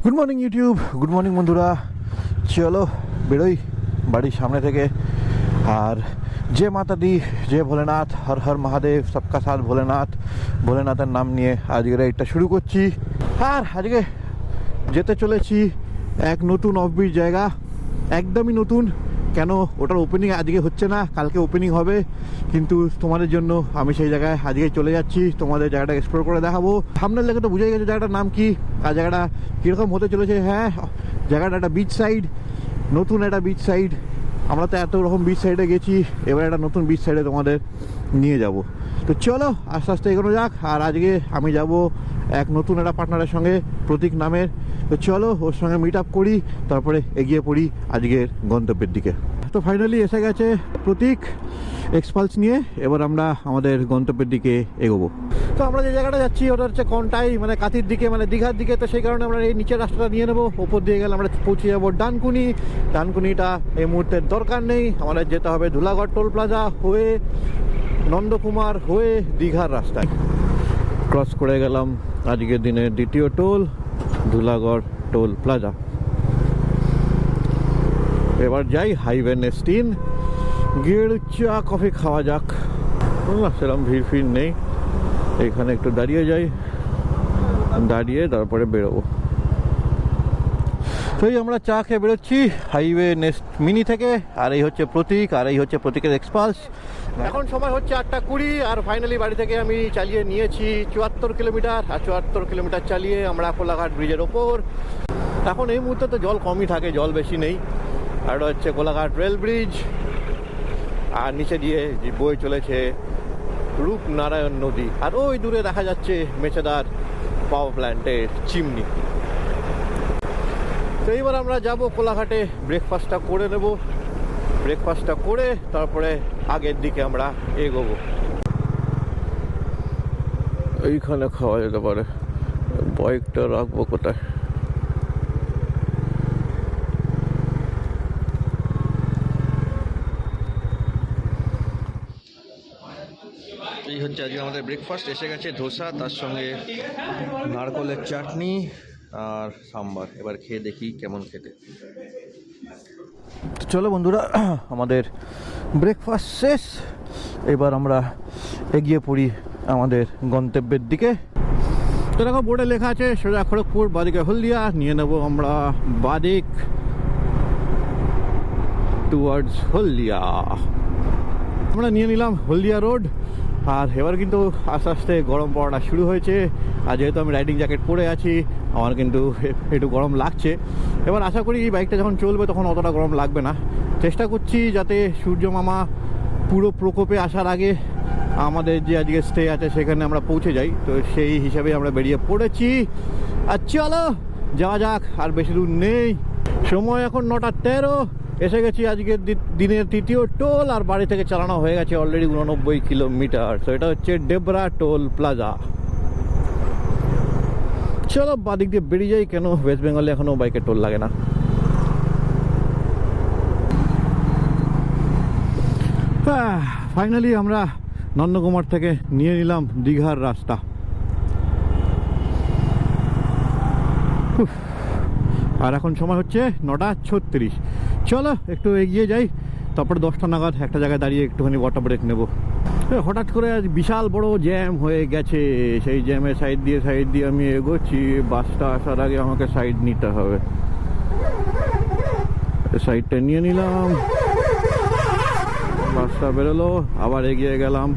Good morning YouTube, good morning বন্ধুরা। চলো বেরোই বাড়ির সামনে থেকে। আর যে মাতা দি, যে ভোলেনাথ, হর হর মহাদেব, সবকা সাথ ভোলেনাথ, ভোলেনাথের নাম নিয়ে আজকের এটা শুরু করছি। আর আজকে যেতে চলেছি এক নতুন অফবিট জায়গা, একদমই নতুন। কেন ওটার ওপেনিং আজকে হচ্ছে না, কালকে ওপেনিং হবে, কিন্তু তোমাদের জন্য আমি সেই জায়গায় আজকে চলে যাচ্ছি। তোমাদের জায়গাটা এক্সপ্লোর করে দেখাবো। সামনের লেগে তো বুঝে গেছে জায়গাটার নাম কি আর জায়গাটা কীরকম হতে চলেছে। হ্যাঁ, জায়গাটা একটা বিচ সাইড, নতুন একটা বিচ সাইড। আমরা তো এত রকম বিচ সাইডে গেছি, এবার একটা নতুন বিচ সাইডে তোমাদের নিয়ে যাব। তো চলো আস্তে আস্তে এগোনো যাক। আর আজকে আমি যাব এক নতুন একটা পার্টনারের সঙ্গে, প্রতীক নামের। তো চলো ওর সঙ্গে মিট আপ করি, তারপরে এগিয়ে পড়ি আজকের গন্তব্যের দিকে। তো ফাইনালি এসে গেছে প্রতীক এক্সপালস নিয়ে। এবার আমরা আমাদের গন্তব্যের দিকে এগোবো। তো আমরা যে জায়গাটা যাচ্ছি ওটা হচ্ছে কন্টাই, মানে কাতির দিকে, মানে দীঘার দিকে। তো সেই কারণে আমরা এই নিচের রাস্তাটা নিয়ে নেবো। ওপর দিয়ে গেলে আমরা পৌঁছে যাবো ডানকুনি। ডানকুনিটা এই মুহূর্তের দরকার নেই, আমাদের যেতে হবে ধুলাগড় টোল প্লাজা হয়ে, নন্দকুমার হয়ে দীঘার রাস্তায় ক্রস করে গেলাম আজকের দিনের দ্বিতীয় টোল, ধুলাগড় টোল প্লাজা। এবার যাই হাইওয়ে নেস্টিন, গিয়ে চা কফি খাওয়া যাক। সেরকম ভিড় ফির নেই, এখানে একটু দাঁড়িয়ে যাই, দাঁড়িয়ে তারপরে বেরোবো। তো এই আমরা চা খেয়ে বেরোচ্ছি হাইওয়ে নেস্ট মিনি থেকে। আর এই হচ্ছে প্রতীক, আর এই হচ্ছে প্রতীকের এক্সপালস। এখন সময় হচ্ছে 8:20। আর ফাইনালি বাড়ি থেকে আমি চালিয়ে নিয়েছি 74 কিলোমিটার। আর 74 কিলোমিটার চালিয়ে আমরা কোলাঘাট ব্রিজের ওপর। এখন এই মুহূর্তে তো জল কমই থাকে, জল বেশি নেই। আর এটা হচ্ছে কোলাঘাট রেল ব্রিজ, আর নিচে দিয়ে বয়ে চলেছে রূপনারায়ণ নদী। আর ওই দূরে দেখা যাচ্ছে মেচেদার পাওয়ার প্ল্যান্টের চিমনি। তো এইবার আমরা যাব কোলাঘাটে, ব্রেকফাস্টটা করে নেব। ব্রেকফাস্টটা করে তারপরে আগের দিকে আমরা এগোবো। এইখানে খাওয়া যেতে পারে। বাইকটা রাখবো কোথায়? এই হচ্ছে আজকে আমাদের ব্রেকফাস্ট। এসে গেছে ধোসা, তার সঙ্গে নারকলের চাটনি আর সাম্বার। এবার খেয়ে দেখি কেমন খেতে। চলো বন্ধুরা, আমাদের ব্রেকফাস্ট শেষ। এবার আমরা এগিয়ে পড়ি আমাদের গন্তব্যের দিকে। তো দেখো বোর্ডে লেখা আছে সোজা খড়গপুর, বাদিকে হলদিয়া। নিয়ে নেব আমরা বাদিক টুয়ার্ডস হলদিয়া। আমরা নিয়ে নিলাম হলদিয়া রোড। আর এবার কিন্তু আস্তে আস্তে গরম পড়াটা শুরু হয়েছে। আর যেহেতু আমি রাইডিং জ্যাকেট পরে আছি, আমার কিন্তু একটু গরম লাগছে। এবার আশা করি এই বাইকটা যখন চলবে তখন অতটা গরম লাগবে না। চেষ্টা করছি যাতে সূর্য মামা পুরো প্রকোপে আসার আগে আমাদের যে আজকে স্টে আছে সেখানে আমরা পৌঁছে যাই। তো সেই হিসাবে আমরা বেরিয়ে পড়েছি। আর চলো যাওয়া যাক, আর বেশি দূর নেই। সময় এখন 9:13। এসে গেছি আজকের দিনের তৃতীয় টোল। আর বাড়ি থেকে চালানো হয়ে গেছে অলরেডি 89 কিলোমিটার। তো এটা হচ্ছে ডেবরা টোল প্লাজা। চলো বাদিক দিয়ে বেরিয়ে যাই। কেন ওয়েস্ট বেঙ্গলে এখনো বাইকের টোল লাগে না। ফাইনালি আমরা নন্দকুমার থেকে নিয়ে নিলাম দীঘার রাস্তা। আর এখন সময় হচ্ছে 9:36। চলো একটু এগিয়ে যাই, তারপরে 10টা নাগাদ একটা জায়গায় দাঁড়িয়ে একটুখানি ওয়াটার ব্রেক নেব। হঠাৎ করে আজ বিশাল বড় জ্যাম হয়ে গেছে। সেই জ্যামের সাইড দিয়ে আমি এগোচ্ছি। বাসটা আসার আগে আমাকে সাইড নিতে হবে। সাইডটা নিয়ে নিলাম, বাসটা বেরোলো, আবার এগিয়ে গেলাম।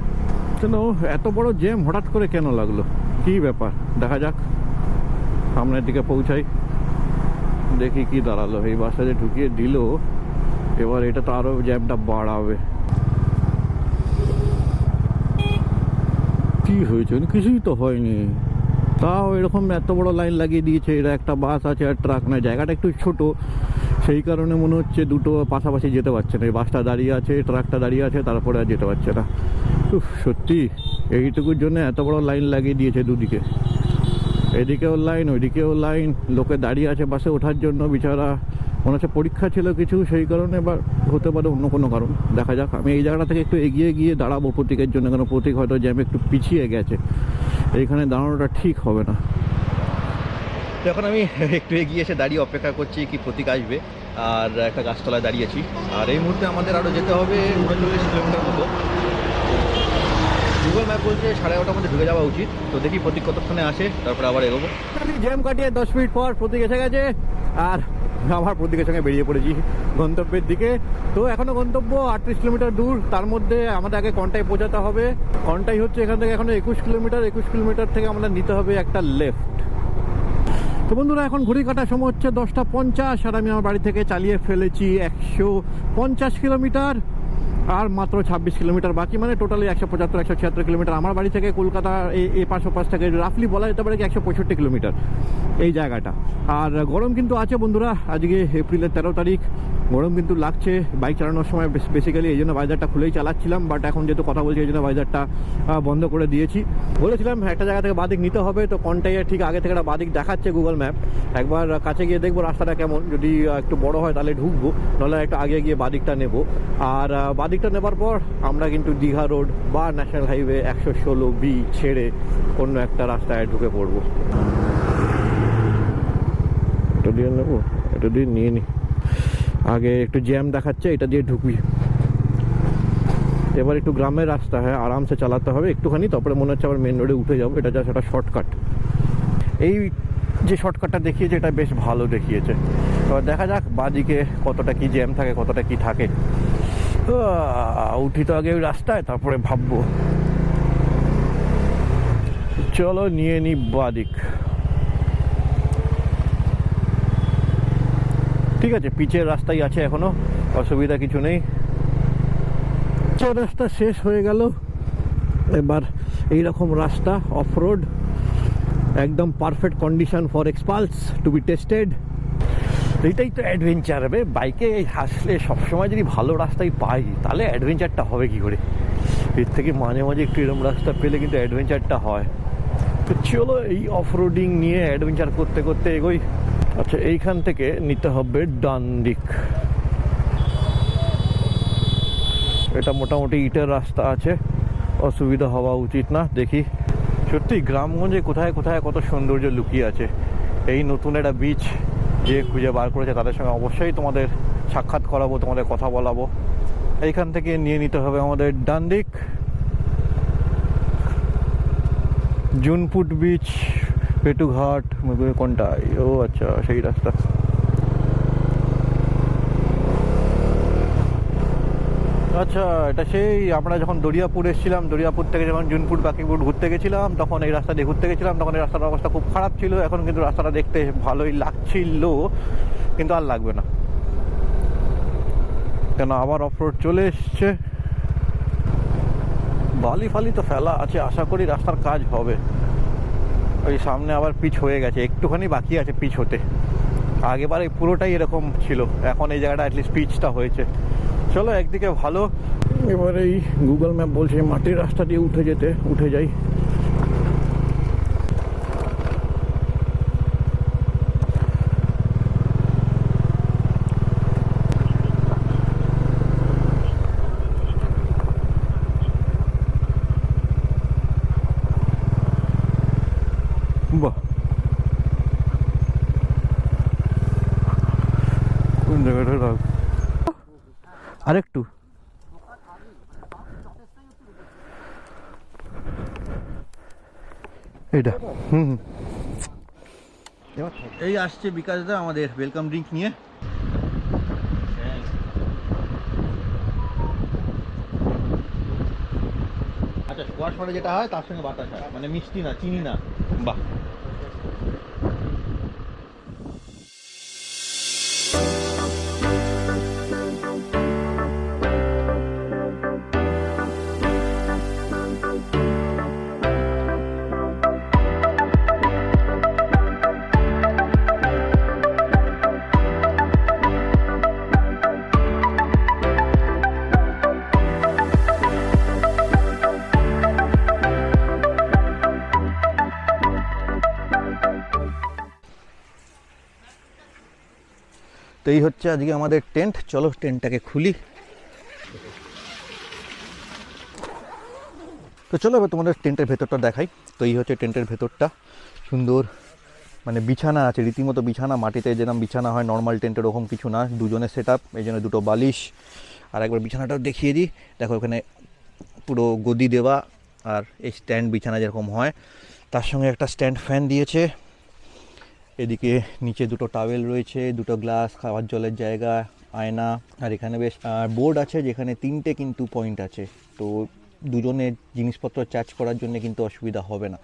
কেন এত বড় জ্যাম হঠাৎ করে কেন লাগলো, কি ব্যাপার? দেখা যাক, সামনের দিকে পৌঁছাই, দেখি কি দাঁড়ালো। এই বাসটা যে ঢুকিয়ে দিল, এবার এটা তো আরো জ্যামটা বাড়াবে। কি হয়েছে? কিছুই তো হয়নি, তাও এরকম এত বড় লাইন লাগিয়ে দিয়েছে। এটা একটা বাস আছে আর ট্রাক নয়। জায়গাটা একটু ছোট, সেই কারণে মনে হচ্ছে দুটো পাশাপাশি যেতে পারছে না। এই বাসটা দাঁড়িয়ে আছে, ট্রাকটা দাঁড়িয়ে আছে, তারপরে আর যেতে পারছে না। সত্যি এইটুকুর জন্য এত বড় লাইন লাগিয়ে দিয়েছে দুদিকে। এদিকেও লাইন, ওইদিকেও লাইন, লোকে দাঁড়িয়ে আছে বাসে ওঠার জন্য। বিচারা মনে হচ্ছে পরীক্ষা ছিল কিছু, সেই কারণে বা হতে পারে অন্য কোনো কারণ। দেখা যাক। আমি এই জায়গাটা থেকে একটু এগিয়ে গিয়ে দাঁড়াবো প্রতীকের জন্য, কারণ প্রতীক হয়তো জ্যামে একটু পিছিয়ে গেছে। এইখানে দাঁড়ানোটা ঠিক হবে না। তো এখন আমি একটু এগিয়ে এসে দাঁড়িয়ে অপেক্ষা করছি কি প্রতীক আসবে, আর একটা গাছতলায় দাঁড়িয়েছি। আর এই মুহূর্তে আমাদের আরও যেতে হবে 39 কিলোমিটার মতো। গুগল ম্যাপ বলছে 11:30টার মধ্যে ঢুকে যাওয়া উচিত। তো দেখি প্রতীক কতক্ষণে আসে, তারপরে আবার এগোবো। জ্যাম কাটিয়ে 10 মিনিট পর প্রতীক এসে গেছে, আর আমার প্রতীকের সঙ্গে বেরিয়ে পড়েছি গন্তব্যের দিকে। তো এখনও গন্তব্য 38 কিলোমিটার দূর। তার মধ্যে আমাদের আগে কন্টায় পৌঁছাতে হবে। কন্টাই হচ্ছে এখান থেকে এখনও 21 কিলোমিটার। 21 কিলোমিটার থেকে আমাদের নিতে হবে একটা লেফট। তো বন্ধুরা, এখন ঘড়ি কাটার সময় হচ্ছে 10:50, আর আমি আমার বাড়ি থেকে চালিয়ে ফেলেছি 150 কিলোমিটার। আর মাত্র 26 কিলোমিটার বাকি, মানে টোটালি 175-176 কিলোমিটার আমার বাড়ি থেকে। কলকাতা এই পাশ ওপাশ থেকে রাফলি বলা যেতে পারে কি 165 কিলোমিটার এই জায়গাটা। আর গরম কিন্তু আছে বন্ধুরা, আজকে এপ্রিলের 13 তারিখ। গরম কিন্তু লাগছে বাইক চালানোর সময় বেসিক্যালি, এই জন্য ভাইজারটা খুলেই চালাচ্ছিলাম। বাট এখন যেহেতু কথা বলছি এই জন্য ভাইজারটা বন্ধ করে দিয়েছি। বলেছিলাম একটা জায়গা থেকে বাদিক নিতে হবে, তো কন্টাইয়ে ঠিক আগে থেকে একটা বাদিক দেখাচ্ছে গুগল ম্যাপ। একবার কাছে গিয়ে দেখবো রাস্তাটা কেমন, যদি একটু বড় হয় তাহলে ঢুকবো, নাহলে একটু আগে গিয়ে বাদিকটা নেবো। আর বাদিকটা নেবার পর আমরা কিন্তু দীঘা রোড বা ন্যাশনাল হাইওয়ে 116B ছেড়ে অন্য একটা রাস্তায় ঢুকে পড়বো। এটা দিয়ে নেবো, এটা দিয়ে নিয়ে নি। আগে একটু জ্যাম দেখাচ্ছে, এটা দিয়ে ঢুকবি। এবার একটু গ্রামের রাস্তা, হ্যাঁ আরামসে চালাতে হবে একটুখানি, তারপরে মনে হচ্ছে আবার মেন রোডে উঠে যাবো। এটা যা সেটা শর্টকাট। এই যে শর্টকাটটা দেখিয়েছে এটা বেশ ভালো দেখিয়েছে। এবার দেখা যাক বাদিকে কতটা কি জ্যাম থাকে, কতটা কি থাকে। উঠি তো আগে ওই রাস্তায়, তারপরে ভাববো। চলো নিয়ে নি বাদিক। ঠিক আছে, পিচের রাস্তাই আছে এখনো, অসুবিধা কিছু নেই। রাস্তা শেষ হয়ে গেল, এবার এইরকম রাস্তা অফ রোড, একদম perfect condition for axles to be tested. এইটাই তো অ্যাডভেঞ্চার হবে বাইকে। আসলে সবসময় যদি ভালো রাস্তায় পাই তাহলে অ্যাডভেঞ্চারটা হবে কি করে। এর থেকে মাঝে মাঝে একটু এরকম রাস্তা পেলে কিন্তু অ্যাডভেঞ্চারটা হয়। তো চলো এই অফ রোডিং নিয়ে অ্যাডভেঞ্চার করতে করতে এগোই। আচ্ছা, এইখান থেকে নিতে হবে ডান দিক। এটা মোটামুটি ইটের রাস্তা আছে, অসুবিধা হওয়া উচিত না। দেখি সত্যি গ্রামগঞ্জে কোথায় কোথায় কত সৌন্দর্য লুকিয়ে আছে। এই নতুন একটা বিচ যে খুঁজে বার করেছে তাদের সঙ্গে অবশ্যই তোমাদের সাক্ষাৎ করাবো, তোমাদের কথা বলাবো। এইখান থেকে নিয়ে নিতে হবে আমাদের ডান দিক। জুনপুট বিচ, পেটুঘাট কোনটা? ও আচ্ছা, সেই রাস্তা। আচ্ছা, এটা সেই আমরা যখন দরিয়াপুর এসেছিলাম, দরিয়াপুর থেকে যখন জুনপুট বাকিপুর ঘুরতে গেছিলাম, তখন এই রাস্তা দিয়ে ঘুরতে গেছিলাম। তখন এই রাস্তার অবস্থা খুব খারাপ ছিল। এখন কিন্তু রাস্তাটা দেখতে ভালোই লাগছিল, কিন্তু আর লাগবে না, কেন আবার অফ রোড চলে এসছে। বালি ফালি তো ফেলা আছে, আশা করি রাস্তার কাজ হবে। ওই সামনে আবার পিচ হয়ে গেছে, একটুখানি বাকি আছে পিচ হতে। আগেবারে পুরোটাই এরকম ছিল, এখন এই জায়গাটা অ্যাটলিস্ট পিচটা হয়েছে। চলো একদিকে ভালো। এবার এই গুগল ম্যাপ বলছে মাটির রাস্তা দিয়ে উঠে যেতে, উঠে যাই। বাহ, কোন জায়গাটা? আরেকটু এটা এই আসছে বিকাশ দা আমাদের ওয়েলকাম ড্রিঙ্ক নিয়ে। আচ্ছা, স্কোয়াশ পরে যেটা হয় তার সঙ্গে বাতাস হয়, মানে মিষ্টি না, চিনি না। বাহ, তো এই হচ্ছে আজকে আমাদের টেন্ট। চলো টেন্টটাকে খুলি। তো চলো এবার তোমাদের টেন্টের ভেতরটা দেখাই। তো এই হচ্ছে টেন্টের ভেতরটা, সুন্দর মানে বিছানা আছে, রীতিমতো বিছানা, মাটিতে যেরকম বিছানা হয় নর্মাল টেন্টের ওরকম কিছু না, দুজনের সেট আপ, এই জন্য দুটো বালিশ। আর একবার বিছানাটাও দেখিয়ে দিই, দেখো ওখানে পুরো গদি দেওয়া, আর এই স্ট্যান্ড বিছানা যেরকম হয় তার সঙ্গে একটা স্ট্যান্ড ফ্যান দিয়েছে। এদিকে নিচে দুটো টাওয়েল রয়েছে, দুটো গ্লাস, খাওয়ার জলের জায়গা, আয়না। আর এখানে বেশ বোর্ড আছে যেখানে 3টে কিন্তু পয়েন্ট আছে, তো দুজনের জিনিসপত্র চার্জ করার জন্য কিন্তু অসুবিধা হবে না।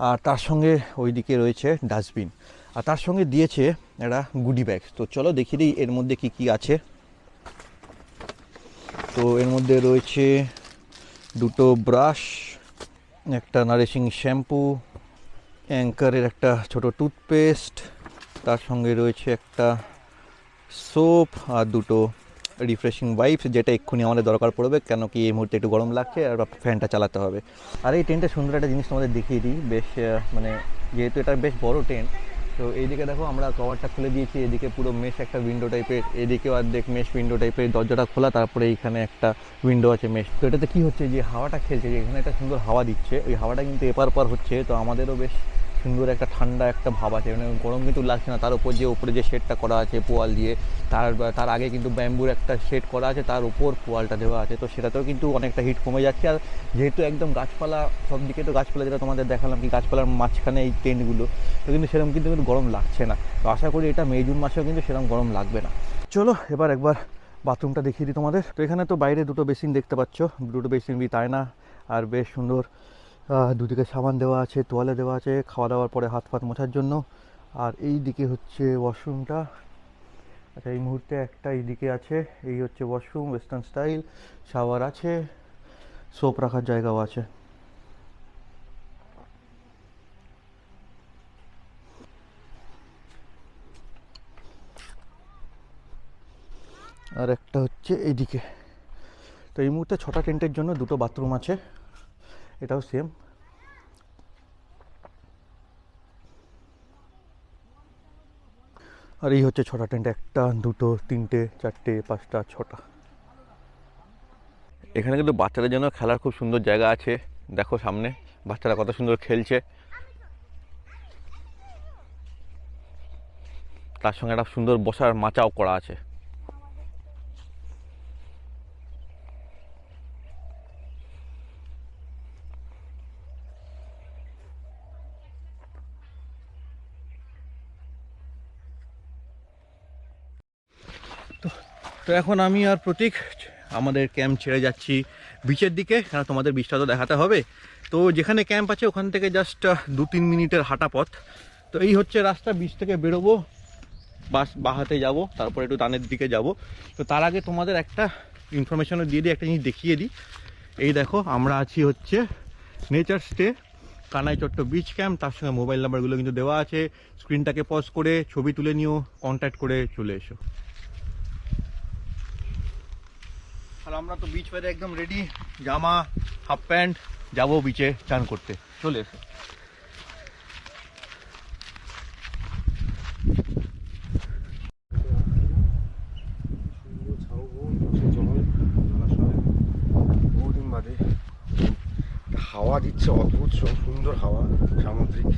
আর তার সঙ্গে ওইদিকে রয়েছে ডাস্টবিন, আর তার সঙ্গে দিয়েছে একটা গুডি ব্যাগ। তো চলো দেখিয়ে দিই এর মধ্যে কি কি আছে। তো এর মধ্যে রয়েছে দুটো ব্রাশ, একটা নারিশিং শ্যাম্পু, অ্যাঙ্কারের একটা ছোট টুথপেস্ট, তার সঙ্গে রয়েছে একটা সোপ আর দুটো রিফ্রেশিং ওয়াইপস, যেটা এক্ষুনি আমাদের দরকার পড়বে, কেন কি এই মুহূর্তে একটু গরম লাগছে আর ফ্যানটা চালাতে হবে। আর এই টেন্টের সুন্দর একটা জিনিস তোমাদের দেখিয়ে দিই, বেশ মানে যেহেতু এটা বেশ বড় টেন্ট, তো এইদিকে দেখো আমরা কভারটা খুলে দিয়েছি, এদিকে পুরো মেশ একটা উইন্ডো টাইপের, এদিকেও অর্ধেক মেশ উইন্ডো টাইপের, দরজাটা খোলা, তারপরে এইখানে একটা উইন্ডো আছে মেশ। তো এটাতে কী হচ্ছে, যে হাওয়াটা খেলছে, যে এখানে একটা সুন্দর হাওয়া দিচ্ছে, ওই হাওয়াটা কিন্তু এপার ওপার হচ্ছে, তো আমাদেরও বেশ সুন্দর একটা ঠান্ডা একটা ভাব আছে, মানে গরম কিন্তু লাগছে না। তার উপর যে উপরে যে শেডটা করা আছে পোয়াল দিয়ে, তার আগে কিন্তু ব্যাম্বুর একটা শেড করা আছে, তার উপর পোয়ালটা দেওয়া আছে, তো সেটাতেও কিন্তু অনেকটা হিট কমে যাচ্ছে। আর যেহেতু একদম গাছপালা, সব দিকে তো গাছপালা, যেটা তোমাদের দেখালাম কি গাছপালার মাঝখানে এই টেন্টগুলো, তো কিন্তু সেরকম কিন্তু গরম লাগছে না। তো আশা করি এটা মে জুন মাসেও কিন্তু সেরকম গরম লাগবে না। চলো এবার একবার বাথরুমটা দেখিয়ে দিই তোমাদের। তো এখানে তো বাইরে দুটো বেসিন দেখতে পাচ্ছ, দুটো বেসিন উইথ আয়না, আর বেশ সুন্দর দুদিকে সাবান দেওয়া আছে, তোয়ালে দেওয়া আছে খাওয়া দাওয়ার পরে হাত ফাত মোছার জন্য। আর এই দিকে হচ্ছে ওয়াশরুমটা। আচ্ছা, এই মুহূর্তে একটা এইদিকে আছে, এই হচ্ছে ওয়াশরুম, ওয়েস্টার্ন স্টাইল, শাওয়ার আছে, সোপ রাখার জায়গাও আছে। আর একটা হচ্ছে এইদিকে। তো এই মুহূর্তে 6টা টেন্টের জন্য 2টো বাথরুম আছে, এটাও সেম। আর এই হচ্ছে 6টা টেন্ট, 1, 2, 3, 4, 5, 6টা। এখানে কিন্তু বাচ্চাদের জন্য খেলার খুব সুন্দর জায়গা আছে, দেখো সামনে বাচ্চারা কত সুন্দর খেলছে, তার সঙ্গে একটা সুন্দর বসার মাচাও করা আছে। তো এখন আমি আর প্রতীক আমাদের ক্যাম্প ছেড়ে যাচ্ছি বিচের দিকে, কারণ তোমাদের বিচটা তো দেখাতে হবে। তো যেখানে ক্যাম্প আছে ওখান থেকে জাস্ট 2-3 মিনিটের হাঁটা পথ। তো এই হচ্ছে রাস্তা, বিচ থেকে বেরোবো, বাহাতে যাব, তারপর একটু ডানের দিকে যাব। তো তার আগে তোমাদের একটা ইনফরমেশনও দিয়ে দিই, একটা জিনিস দেখিয়ে দিই। এই দেখো আমরা আছি হচ্ছে nature stay Kanaichatta beach camp, তার সঙ্গে মোবাইল নাম্বারগুলো কিন্তু দেওয়া আছে, স্ক্রিনটাকে পজ করে ছবি তুলে নিও, কন্ট্যাক্ট করে চলে এসো। আর আমরা তো বিচ বাইরে একদম রেডি, জামা হাফ প্যান্ট, যাবো বিচে চান করতে, চলে এসো। বহুদিন বাদে হাওয়া দিচ্ছে, অদ্ভুত সুন্দর হাওয়া সামুদ্রিক।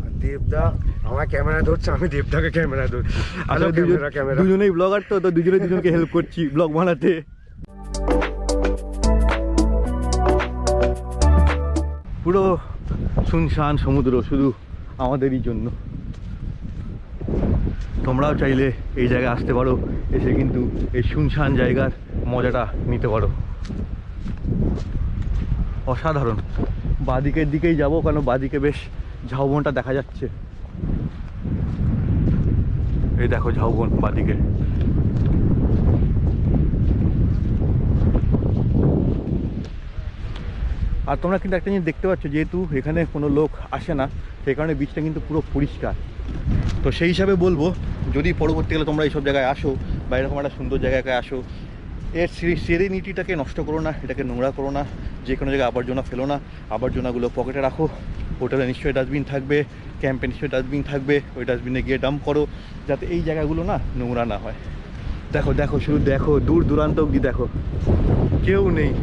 আর দেবদা আমার ক্যামেরা ধরছে, আমি দেবদাকে ক্যামেরা ধরছি। ক্যামেরা দুজনেই ব্লগার, তো দুজনে দুজনকে হেল্প করছি ব্লগ বানাতে। পুরো শুনশান সমুদ্র, শুধু আমাদেরই জন্য। তোমরাও চাইলে এই জায়গায় আসতে পারো, এসে কিন্তু এই শুনশান জায়গার মজাটা নিতে পারো। অসাধারণ। বাঁদিকের দিকেই যাবো, কারণ বাঁদিকে বেশ ঝাউবনটা দেখা যাচ্ছে। এই দেখো ঝাউবন বাঁদিকে। আর তোমরা কিন্তু একটা জিনিস দেখতে পাচ্ছ, যেহেতু এখানে কোনো লোক আসে না, সেই কারণে বিচটা কিন্তু পুরো পরিষ্কার। তো সেই হিসাবে বলবো, যদি পরবর্তীকালে তোমরা এইসব জায়গায় আসো বা এরকম একটা সুন্দর জায়গায় আসো, এর সেরেনিটিটাকে নষ্ট করো না, এটাকে নোংরা করো না, যে কোনো জায়গায় আবর্জনা ফেলো না, আবর্জনাগুলো পকেটে রাখো। হোটেলে নিশ্চয়ই ডাস্টবিন থাকবে, ক্যাম্পে নিশ্চয়ই ডাস্টবিন থাকবে, ওই ডাস্টবিনে গিয়ে ডাম্প করো, যাতে এই জায়গাগুলো না নোংরা না হয়। দেখো দেখো শুধু দেখো, দূর দূরান্ত অবধি দেখো, কেউ নেই।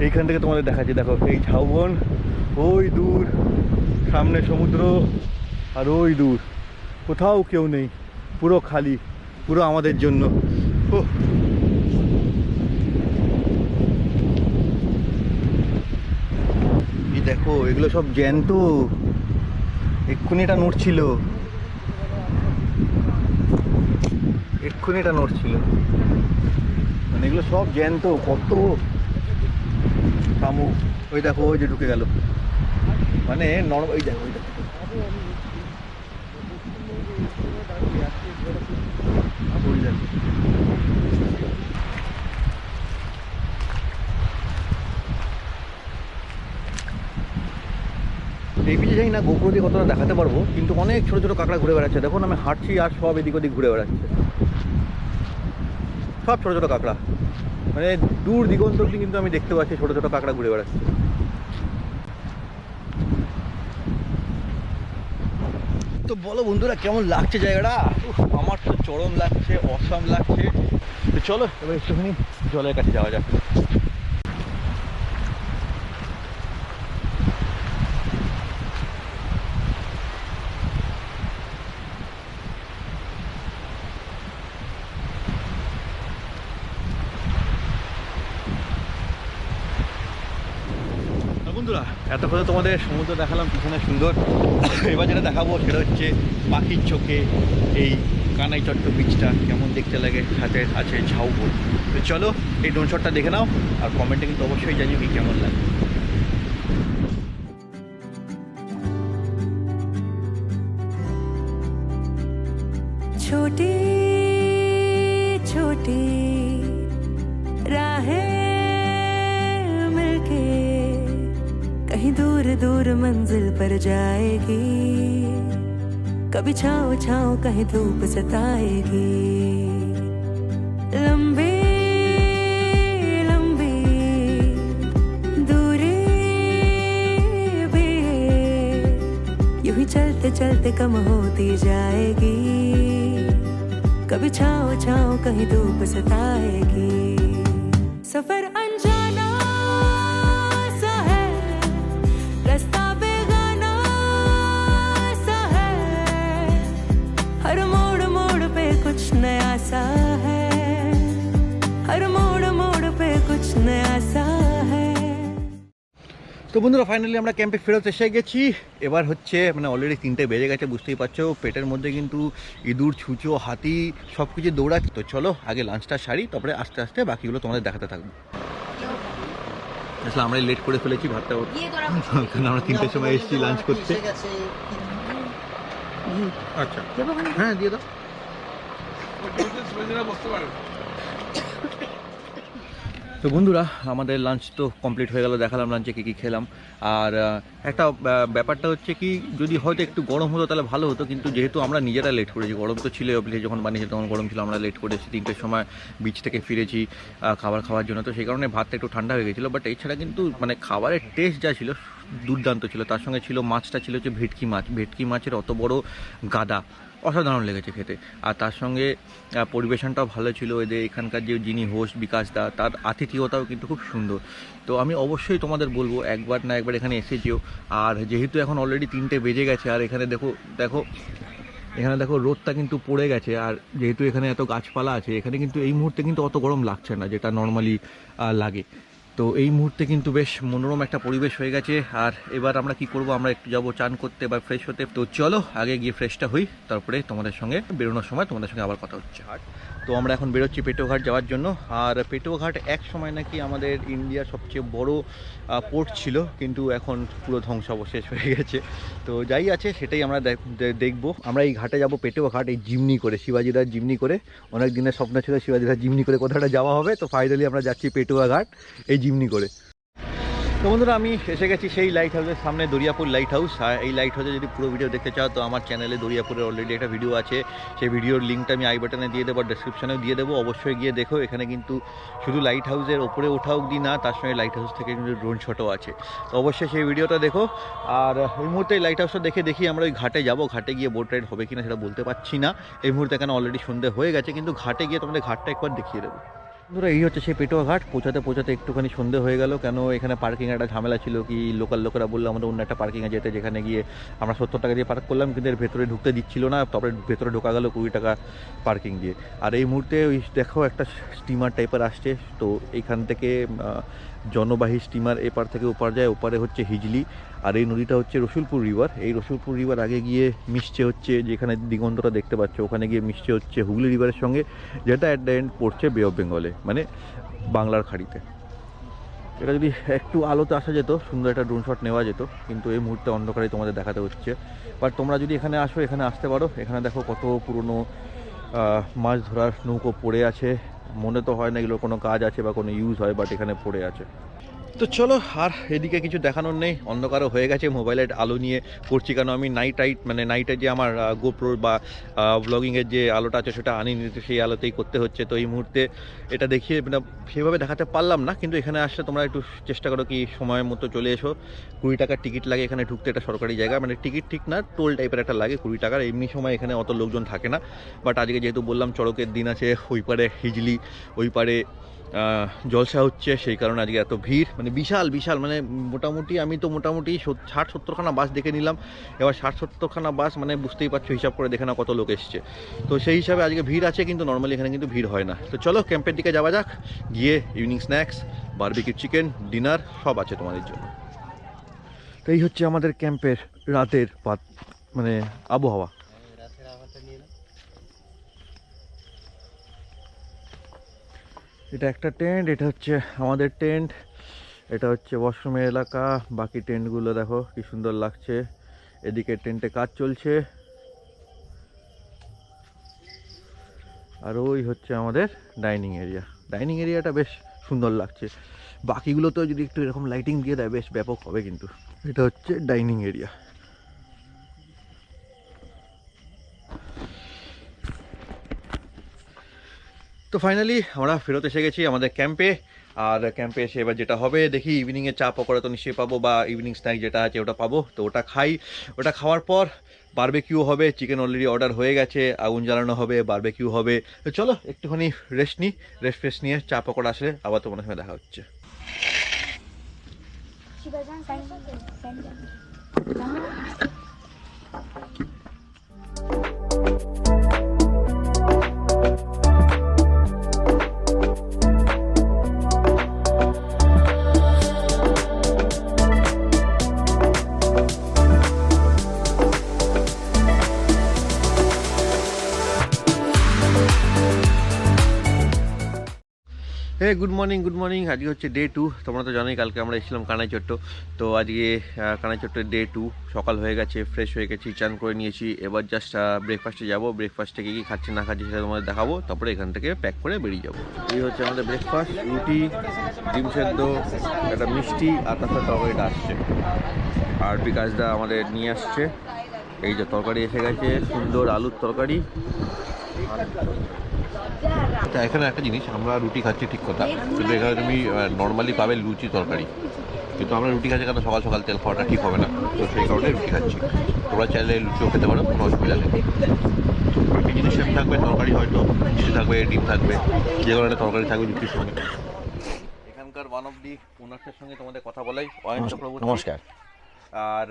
এইখান থেকে তোমাদের দেখাচ্ছি, দেখো এই ঝাউবন, ওই দূর সামনে সমুদ্র, আর ওই দূর কোথাও কেউ নেই, পুরো খালি, পুরো আমাদের জন্য। ওহ, এই দেখো এগুলো সব জ্যান্ত, এক্ষুনি এটা নড়ছিল, এক্ষুনি এটা নড়ছিল, মানে এগুলো সব জ্যান্ত। কত শামুক, ওই দেখো ওই যে ঢুকে গেল, মানে ওই দেখো ওই দেখো, ওই দেখো। এই পিছিয়ে যাই না গোপ্রো দিয়ে কতটা দেখাতে পারবো, কিন্তু অনেক ছোটো ছোটো কাঁকড়া ঘুরে বেড়াচ্ছে। দেখুন আমি হাঁটছি আর সব এদিক ওদিক ঘুরে বেড়াচ্ছে, সব ছোটো ছোটো কাঁকড়া, মানে দূর দিগন্ত অব্দি কিন্তু আমি দেখতে পাচ্ছি ছোটো ছোটো কাঁকড়া ঘুরে বেড়াচ্ছে। তো বলো বন্ধুরা কেমন লাগছে জায়গাটা? আমার তো চরম লাগছে, অসাম লাগছে। তো চলো এবার একটুখানি জলের কাছে যাওয়া যাক। বন্ধুরা এতক্ষণ তোমাদের সমুদ্র দেখালাম, পিছনে সুন্দর। এবার যেটা দেখাবো সেটা হচ্ছে পাখির চোখে এই কানাই চট্ট বীচটা কেমন দেখতে লাগে, সাথে আছে ঝাউবন। তো চলো এই ড্রোন শটটা দেখে নাও, আর কমেন্টে কিন্তু অবশ্যই জানিও কি কেমন লাগে। छोटी छोटी राहें मिलके कहीं दूर दूर मंजिल पर जाएगी, कभी छाँव छाँव कहीं धूप सताएगी। लंबी लंबी दूरी भी यूं ही चलते चलते कम होती जाएगी, कभी छाँव छाँव कहीं धूप सताएगी। सफर अनजाना सा है, रास्ता बेगाना सा है, हर मोड़ मोड़ पे कुछ नया सा है, हर मोड़ मोड़ पे कुछ नया सा है। তো বন্ধুরা ফাইনালি আমরা ক্যাম্পে ফেরত এসে গেছি। এবার হচ্ছে মানে অলরেডি 3টে বেজে গেছে, বুঝতেই পারছো পেটের মধ্যে কিন্তু ইঁদুর, ছুঁচো, হাতি সব কিছু দৌড়াচ্ছে। তো চলো আগে লাঞ্চটা সারি, তারপরে আস্তে আস্তে বাকিগুলো তোমাদের দেখাতে থাকবো। আসলে আমরা লেট করে ফেলেছি ভাতটা, কারণ আমরা 3টের সময় এসেছি লাঞ্চ করতে। আচ্ছা হ্যাঁ দিয়ে দাও। তো বন্ধুরা আমাদের লাঞ্চ তো কমপ্লিট হয়ে গেল, দেখালাম লাঞ্চে কী কী খেলাম। আর একটা ব্যাপারটা হচ্ছে কি, যদি হয়তো একটু গরম হতো তাহলে ভালো হতো, কিন্তু যেহেতু আমরা নিজেরা লেট করেছি, গরম তো ছিল অবলি, যখন বানিয়েছি তখন গরম ছিল, আমরা লেট করেছি 3টের সময় বিচ থেকে ফিরেছি খাবার খাওয়ার জন্য। তো সেই কারণে ভাতটা একটু ঠান্ডা হয়ে গেছিলো, বাট এছাড়া কিন্তু মানে খাবারের টেস্ট যা ছিল দুর্দান্ত ছিল। তার সঙ্গে ছিল মাছটা ছিল হচ্ছে ভেটকি মাছ, ভেটকি মাছের অত বড় গাদা, অসাধারণ লেগেছে খেতে। আর তার সঙ্গে পরিবেশনটাও ভালো ছিল, এদের এখানকার যে যিনি হোস্ট বিকাশ দা, তার আতিথেয়তাও কিন্তু খুব সুন্দর। তো আমি অবশ্যই তোমাদের বলবো একবার না একবার এখানে এসে যেও। আর যেহেতু এখন অলরেডি 3টে বেজে গেছে, আর এখানে এখানে দেখো রোদটা কিন্তু পড়ে গেছে, আর যেহেতু এখানে এত গাছপালা আছে, এখানে কিন্তু এই মুহূর্তে কিন্তু অত গরম লাগছে না যেটা নর্মালি লাগে। তো এই মুহূর্তে কিন্তু বেশ মনোরম একটা পরিবেশ হয়ে গেছে। আর এবার আমরা কি করব, আমরা একটু যাবো চান করতে বা ফ্রেশ হতে। তো চলো আগে গিয়ে ফ্রেশটা হই, তারপরে তোমাদের সঙ্গে বেরোনোর সময় তোমাদের সঙ্গে আবার কথা হচ্ছে। তো আমরা এখন বেরোচ্ছি পেটোঘাট যাওয়ার জন্য। আর পেটোঘাট এক সময় নাকি আমাদের ইন্ডিয়ার সবচেয়ে বড় পোর্ট ছিল, কিন্তু এখন পুরো ধ্বংসাবশেষ হয়ে গেছে। তো যাই আছে সেটাই আমরা দেখবো। আমরা এই ঘাটে যাব পেটোঘাট এই জিমনি করে, শিবাজিরার জিমনি করে। অনেক দিনের স্বপ্ন ছিল শিবাজিরার জিমনি করে কোথাটা যাওয়া হবে, তো ফাইনালি আমরা যাচ্ছি পেটোঘাট এই জিমনি করে। তো বন্ধুরা আমি এসে গেছি সেই লাইট হাউসের সামনে, দরিয়াপুর লাইট হাউস। আর এই লাইট হাউসে যদি পুরো ভিডিও দেখতে চাও তো আমার চ্যানেলে দরিয়াপুরের অলরেডি একটা ভিডিও আছে, সেই ভিডিওর লিঙ্কটা আমি আই বাটনে দিয়ে দেবো, ডেসক্রিপশনেও দিয়ে দেবো, অবশ্যই গিয়ে দেখো। এখানে কিন্তু শুধু লাইট হাউসের ওপরে ওঠা অবধি না, তার সঙ্গে লাইট হাউস থেকে কিন্তু ড্রোন শটও আছে, তো অবশ্যই সেই ভিডিওটা দেখো। আর এই মুহূর্তে লাইট হাউসটা দেখি আমরা ওই ঘাটে যাবো। ঘাটে গিয়ে বোট রাইড হবে কিনা সেটা বলতে পারছি না এই মুহূর্তে, কেন অলরেডি সন্ধে হয়ে গেছে, কিন্তু ঘাটে গিয়ে তোমাদের ঘাটটা একবার দেখিয়ে দেবো। বন্ধুরা এই হচ্ছে সেই পেটোয়া ঘাট, পৌঁছাতে পৌঁছাতে একটুখানি সন্ধে হয়ে গেল, কেন এখানে পার্কিং একটা ঝামেলা ছিল, কি লোকাল লোকেরা বললো আমাদের অন্য একটা পার্কিংয়ে যেতে, যেখানে গিয়ে আমরা 70 টাকা দিয়ে পার্ক করলাম, কিন্তু এর ভেতরে ঢুকতে দিচ্ছিল না, তারপরে ভেতরে ঢোকা গেল 20 টাকা পার্কিং দিয়ে। আর এই মুহূর্তে ওই দেখো একটা স্টিমার টাইপের আসছে, তো এইখান থেকে জনবাহী স্টিমার এপার থেকে ওপার যায়, ওপারে হচ্ছে হিজলি, আর এই নদীটা হচ্ছে রসুলপুর রিভার। এই রসুলপুর রিভার আগে গিয়ে মিশছে হচ্ছে, যেখানে দিগন্তটা দেখতে পাচ্ছ ওখানে গিয়ে মিশছে হচ্ছে হুগলি রিভারের সঙ্গে, যেটা অ্যাট দ্য এন্ড পড়ছে বে অফ বেঙ্গলে, মানে বাংলার খাড়িতে। এটা যদি একটু আলোতে আসা যেত, সুন্দর একটা ড্রোন শট নেওয়া যেত, কিন্তু এই মুহূর্তে অন্ধকারে তোমাদের দেখাতে হচ্ছে। বাট তোমরা যদি এখানে আসো, এখানে আসতে পারো। এখানে দেখো কত পুরনো মাছ ধরার নৌকো পড়ে আছে, মনে তো হয় না এগুলোর কোনো কাজ আছে বা কোনো ইউজ হয়, বাট এখানে পড়ে আছে। তো চলো, আর এদিকে কিছু দেখানোর নেই, অন্ধকারও হয়ে গেছে, মোবাইলের আলো নিয়ে করছি, কেন আমি নাইটে যে আমার গোপ্রো বা ব্লগিংয়ের যে আলোটা আছে সেটা আনিনি, তো সেই আলোতেই করতে হচ্ছে। তো এই মুহূর্তে এটা দেখিয়ে মানে সেভাবে দেখাতে পারলাম না, কিন্তু এখানে আসলে তোমরা একটু চেষ্টা করো কি সময় মতো চলে এসো। 20 টাকার টিকিট লাগে এখানে ঢুকতে, এটা সরকারি জায়গা, মানে টিকিট ঠিক না, টোল টাইপের একটা লাগে 20 টাকার। এমনি সময় এখানে অত লোকজন থাকে না, বাট আজকে যেহেতু বললাম চড়কের দিন আছে, ওই পারে হিজলি, ওই পারে জলসা হচ্ছে, সেই কারণে আজকে এত ভিড়, মানে বিশাল বিশাল, মানে মোটামুটি আমি তো মোটামুটি 60-70খানা বাস দেখে নিলাম। এবার 60-70খানা বাস মানে বুঝতেই পারছো, হিসাব করে দেখে না কত লোক এসছে। তো সেই হিসাবে আজকে ভিড় আছে, কিন্তু নর্মালি এখানে কিন্তু ভিড় হয় না। তো চলো ক্যাম্পের দিকে যাওয়া যাক, গিয়ে evening snacks, barbecue chicken, dinner সব আছে তোমাদের জন্য। তো এই হচ্ছে আমাদের ক্যাম্পের রাতের মানে আবহাওয়া। এটা একটা টেন্ট, এটা হচ্ছে আমাদের টেন্ট, এটা হচ্ছে ওয়াশরুমের এলাকা, বাকি টেন্টগুলো দেখো কি সুন্দর লাগছে। এদিকে টেন্টে কাজ চলছে, আর ওই হচ্ছে আমাদের ডাইনিং এরিয়া। ডাইনিং এরিয়াটা বেশ সুন্দর লাগছে, বাকিগুলোতেও যদি একটু এরকম লাইটিং দিয়ে দেয় বেশ ব্যাপক হবে। কিন্তু এটা হচ্ছে ডাইনিং এরিয়া। তো ফাইনালি আমরা ফেরত এসে গেছি আমাদের ক্যাম্পে। আর ক্যাম্পে এসে এবার যেটা হবে দেখি, ইভিনিংয়ে চা পকোড়া তো নিশ্চয়ই পাবো, বা ইভিনিং স্ন্যাক যেটা আছে ওটা পাবো, তো ওটা খাই। ওটা খাওয়ার পর বারবেকিউ হবে, চিকেন অলরেডি অর্ডার হয়ে গেছে, আগুন জ্বালানো হবে, বারবেকিউ হবে। তো চলো একটুখানি রেস্ট নিই, রেস্ট ফ্রেশ নিয়ে চা পকোড়া আসলে আবার তোমার সঙ্গে দেখা হচ্ছে। Hey good morning, good morning. আজকে হচ্ছে ডে 2। তোমরা তো জানোই কালকে আমরা এসেছিলাম কানাইচট্ট, তো আজকে কানাইচট্টের ডে 2। সকাল হয়ে গেছে, ফ্রেশ হয়ে গেছি, চান করে নিয়েছি। এবার জাস্ট ব্রেকফাস্টে যাবো। ব্রেকফাস্টে কী কী খাচ্ছি না খাচ্ছি সেটা তোমাদের দেখাবো, তারপরে এখান থেকে প্যাক করে বেরিয়ে যাবো। এই হচ্ছে আমাদের ব্রেকফাস্ট, রুটি, ডিম সেদ্ধ, একটা মিষ্টি, আর তার সাথে তরকারিটা আসছে। আর বিকাশদা আমাদের নিয়ে আসছে, এই যে তরকারি এসে গেছে, সুন্দর আলুর তরকারি। আচ্ছা, এখানে একটা জিনিস, আমরা রুটি খাচ্ছি ঠিক কথা, কিন্তু এখানে তুমি নর্মালি পাবে লুচি তরকারি, কিন্তু আমরা রুটি খাচ্ছি কেন, সকাল সকাল তেল খাওয়াটা ঠিক হবে না, তো সেই কারণে রুটি খাচ্ছি। তোমরা চাইলে লুচিও খেতে পারো, কোনো অসুবিধা নেই। বাকি জিনিস সেম থাকবে, তরকারি হয়তো মিষ্টি থাকবে, ডিম থাকবে, যে কোনো একটা তরকারি থাকবে রুটির সঙ্গে। এখানকার ওয়ান অফ দি ওনার্সের সঙ্গে তোমাদের কথা বলাই, অয়ন চক্রবর্তী। নমস্কার। আর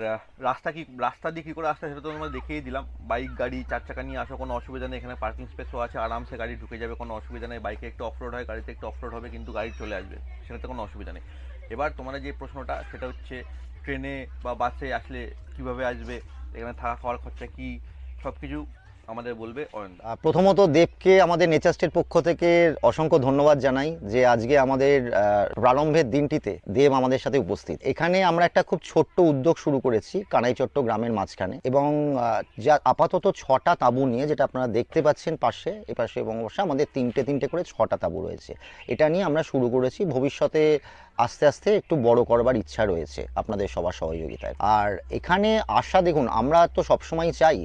রাস্তা দিয়ে কী করে আসতে সেটা তো আমরা দেখিয়ে দিলাম। বাইক গাড়ি 4 চাকা নিয়ে আসো, কোনো অসুবিধা নেই, এখানে পার্কিং স্পেসও আছে, আরামসে গাড়ি ঢুকে যাবে, কোনো অসুবিধা নেই। বাইকে একটু অফরোড হয়, গাড়িতে একটু অফরোড হবে, কিন্তু গাড়ি চলে আসবে, সেটাতে কোনো অসুবিধা নেই। এবার তোমরা যে প্রশ্নটা, সেটা হচ্ছে ট্রেনে বা বাসে আসলে কিভাবে আসবে, এখানে থাকা খাওয়ার খরচা কী, সব কিছু আমাদের বলবে অয়ন। প্রথমত দেবকে আমাদের নেচার স্টেট পক্ষ থেকে অসংখ্য ধন্যবাদ জানাই, যে আজকে আমাদের প্রারম্ভের দিনটিতে দেব আমাদের সাথে উপস্থিত। এখানে আমরা একটা খুব ছোট্ট উদ্যোগ শুরু করেছি কানাইচট্ট গ্রামের মাঝখানে, এবং যা আপাতত 6টা তাঁবু নিয়ে, যেটা আপনারা দেখতে পাচ্ছেন পাশে, এপাশে এবং পাশে আমাদের 3টে করে 6টা তাঁবু রয়েছে। এটা নিয়ে আমরা শুরু করেছি, ভবিষ্যতে আস্তে আস্তে একটু বড় করবার ইচ্ছা রয়েছে আপনাদের সবার সহযোগিতায়। আর এখানে আসা, দেখুন আমরা তো সবসময় চাই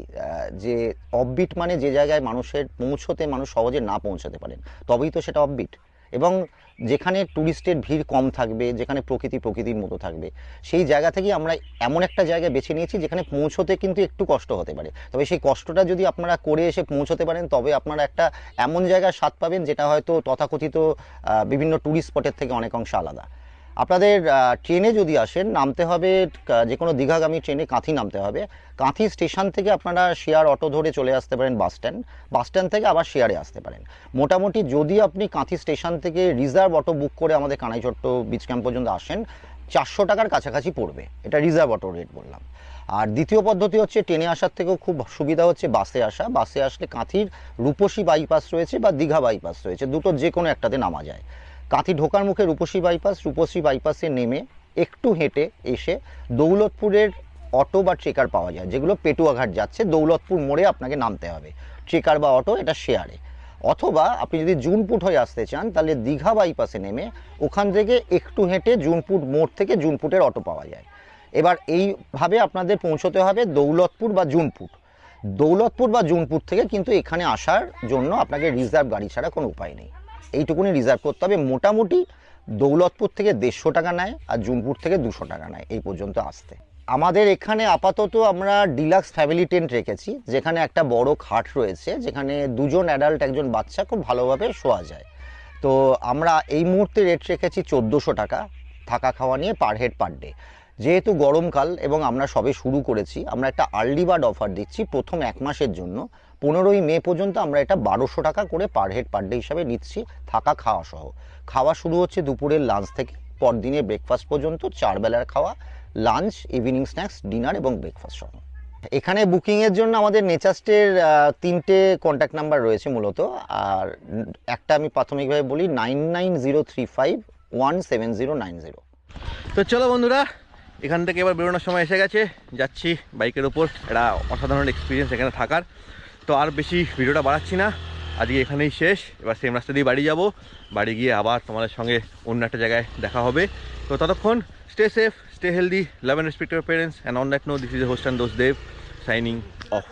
যে অফবিট মানে যে জায়গায় মানুষের পৌঁছতে মানুষ সহজে না পৌঁছাতে পারেন, তবেই তো সেটা অফবিট। এবং যেখানে ট্যুরিস্টের ভিড় কম থাকবে, যেখানে প্রকৃতির মতো থাকবে, সেই জায়গা থেকেই আমরা এমন একটা জায়গা বেছে নিয়েছি যেখানে পৌঁছোতে কিন্তু একটু কষ্ট হতে পারে, তবে সেই কষ্টটা যদি আপনারা করে এসে পৌঁছতে পারেন তবে আপনারা একটা এমন জায়গার স্বাদ পাবেন যেটা হয়তো তথাকথিত বিভিন্ন ট্যুরিস্ট স্পটের থেকে অনেক অংশে আলাদা। আপনাদের ট্রেনে যদি আসেন, নামতে হবে যে কোনো দীঘাগামী ট্রেনে কাঁথি নামতে হবে। কাঁথি স্টেশন থেকে আপনারা শেয়ার অটো ধরে চলে আসতে পারেন বাস স্ট্যান্ড থেকে আবার শেয়ারে আসতে পারেন। মোটামুটি যদি আপনি কাঁথি স্টেশন থেকে রিজার্ভ অটো বুক করে আমাদের কানাইচট্ট বিচ ক্যাম্প পর্যন্ত আসেন, 400 টাকার কাছাকাছি পড়বে। এটা রিজার্ভ অটো রেট বললাম। আর দ্বিতীয় পদ্ধতি হচ্ছে ট্রেনে আসার থেকেও খুব সুবিধা হচ্ছে বাসে আসা। বাসে আসলে কাঁথির রূপসী বাইপাস রয়েছে বা দীঘা বাইপাস রয়েছে, দুটো যে কোনো একটাতে নামা যায়। কাঁথি ঢোকার মুখে রূপসী বাইপাসে নেমে একটু হেঁটে এসে দৌলতপুরের অটো বা ট্রেকার পাওয়া যায়, যেগুলো পেটুয়াঘাট যাচ্ছে। দৌলতপুর মোড়ে আপনাকে নামতে হবে, ট্রেকার বা অটো এটা শেয়ারে। অথবা আপনি যদি জুনপুট হয়ে আসতে চান তাহলে দীঘা বাইপাসে নেমে ওখান থেকে একটু হেঁটে জুনপুট মোড় থেকে জুনপুটের অটো পাওয়া যায়। এবার এইভাবে আপনাদের পৌঁছতে হবে দৌলতপুর বা জুনপুট থেকে, কিন্তু এখানে আসার জন্য আপনাকে রিজার্ভ গাড়ি ছাড়া কোনো উপায় নেই, এইটুকুনি রিজার্ভ করতে হবে। মোটামুটি দৌলতপুর থেকে 150 টাকা নেয় আর জুনপুট থেকে 200 টাকা নেয় এই পর্যন্ত আসতে। আমাদের এখানে আপাতত আমরা ডিলাক্স ফ্যামিলি টেন্ট রেখেছি, যেখানে একটা বড় খাট রয়েছে, যেখানে 2 জন অ্যাডাল্ট 1 জন বাচ্চা খুব ভালোভাবে শোয়া যায়। তো আমরা এই মুহূর্তে রেট রেখেছি 1400 টাকা থাকা খাওয়া নিয়ে পার হেড পার ডে। যেহেতু গরমকাল এবং আমরা সবে শুরু করেছি, আমরা একটা আর্লি বার্ড অফার দিচ্ছি প্রথম 1 মাসের জন্য। 15ই মে পর্যন্ত আমরা এটা 1200 টাকা করে পার হেড পার ডে হিসাবে নিচ্ছি, থাকা খাওয়া সহ। খাওয়া শুরু হচ্ছে দুপুরের লাঞ্চ থেকে পরদিনের ব্রেকফাস্ট পর্যন্ত, 4 বেলার খাওয়া, লাঞ্চ, ইভিনিং স্ন্যাক্স, ডিনার এবং ব্রেকফাস্ট সহ। এখানে বুকিংয়ের জন্য আমাদের নেচারস্টের 3টে কন্ট্যাক্ট নাম্বার রয়েছে মূলত। আর একটা আমি প্রাথমিকভাবে বলি, 9903517090। তো চলো বন্ধুরা, এখান থেকে এবার বেরোনোর সময় এসে গেছে। যাচ্ছি বাইকের ওপর, একটা অসাধারণ এক্সপিরিয়েন্স এখানে থাকার। তো আর বেশি ভিডিওটা বাড়াচ্ছি না, আজকে এখানেই শেষ। এবার সেম রাস্তা দিয়ে বাড়ি যাব, বাড়ি গিয়ে আবার তোমাদের সঙ্গে অন্য একটা জায়গায় দেখা হবে। তো ততক্ষণ stay safe, stay healthy, love and respect your parents, and on that note, this is host and দোস্ত দেব, সাইনিং অফ।